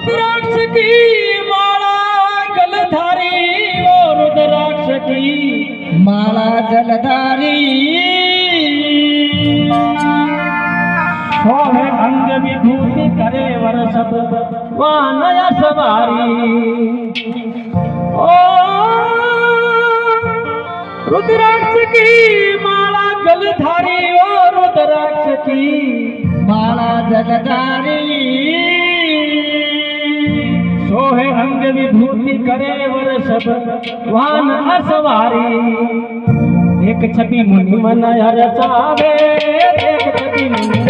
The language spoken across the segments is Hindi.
रुद्राक्ष की माला गलधारी वो रुद्राक्ष की माला जलधारी सोहे अंग विभूति करे वर्षभ वानय सवारी ओ रुद्राक्ष की माला गलधारी ओ रुद्राक्ष की माला जलधारी सोहे अंग विभूति करे वर्षभ वान असवारी एक छवि मुनि मन रचावे एक छवि मुनि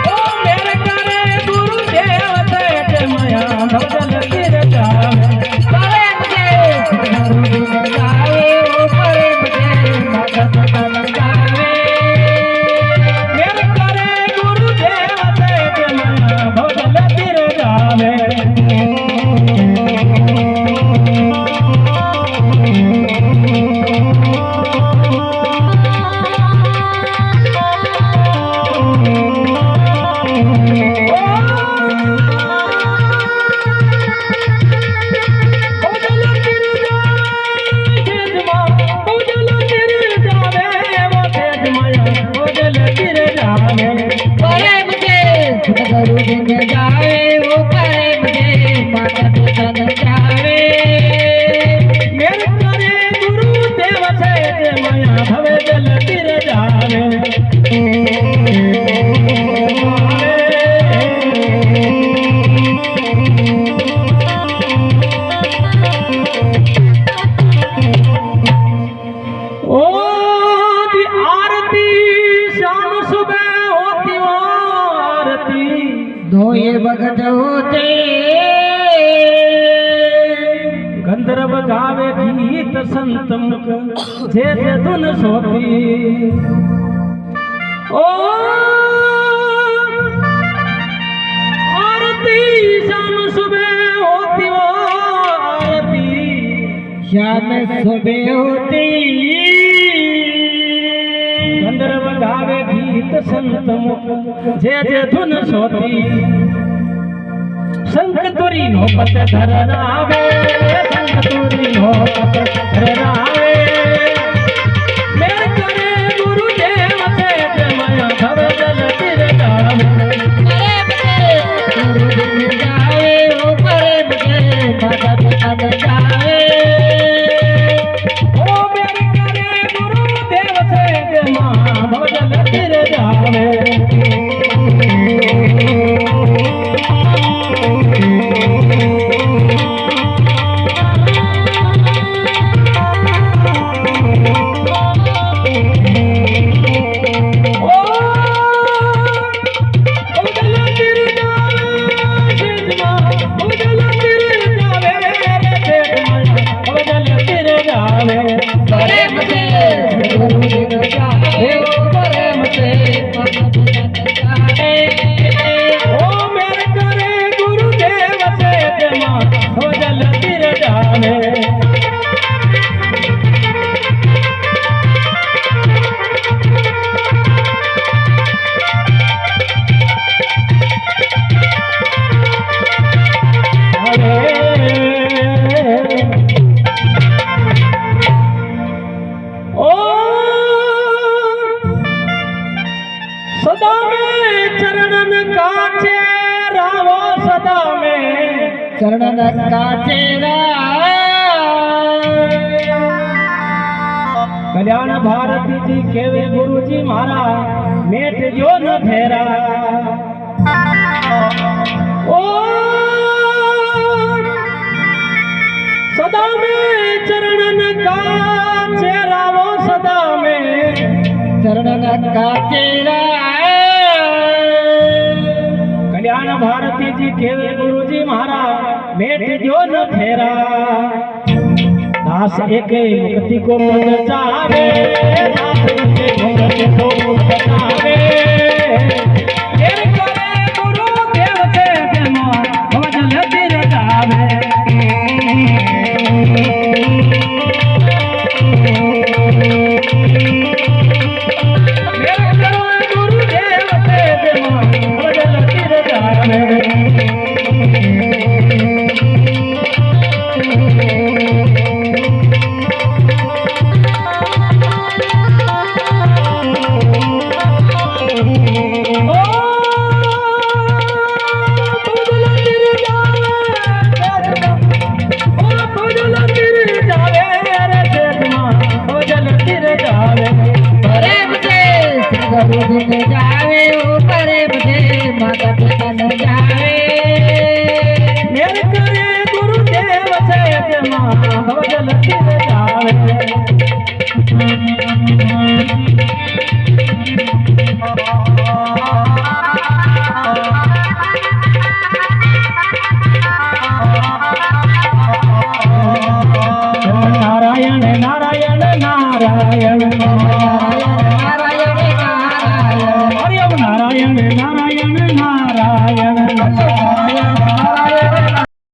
ओ मेरे करे गुरुदेव ते माया भजन गिर जावे करे मुझे गुरु जावे ओ करे मुझे भगत बन जावे मेरे करे गुरुदेव ते माया भजन गिर जावे गुरु दिन जावे वो करे मुझे भगत बन जावे मेरे करे गुरुदेव से माया भवे जल गिर जावे ओ दी आरती शाम सुबह होती वो आरती दो ये भगत होते गंधर्व गावे गीत संत मुख जे जे धुन सोती ओ आरती शाम सुबह होती वो आरती शाम सुबह होती गंधर्व गावे गीत संत मुख जे जे धुन सोती शंख तुरी नो पत धरनावे शंख तुरी नो पत धरनावे मेरे करे गुरुदेव से माया भव जल गिर जावे गुरु दिन जावे वो करे मुझे भगत बन जावे ओ मेरे करे गुरुदेव से माया भव जल गिर जावे करे मुझे गुरु दिन जावे वो करे मुझे भगत बन जावे ओ मेरे करे गुरुदेव से मां हो जल गिर जावे ओ सदा में चरणन काचे रावो सदा में चरणन का चेहरा कल्याण भारती जी केवे गुरु जी मारा मेट जो न फेरा ओ सदा में चरणन काचे रावो सदा में चरणन का चेहरा कल्याण भारती जी केवे गुरु जी मारा मेट जो न फेरा दास एक मुक्ति को पद जावे दास एक मुक्ति को पद जावे तेरे करे गुरु देव से मां भजन गिर जावे मेरे करे गुरु देव से मां भजन गिर जावे માતા પિતાને જાવે મેર કરે ગુરુદેવ છે જેમાં ભવ જલતી જાવે નારાયણ નારાયણ નારાયણ નારાયણ નારાયણ હરિ ઓમ નારાયણ નારાયણ નારાયણ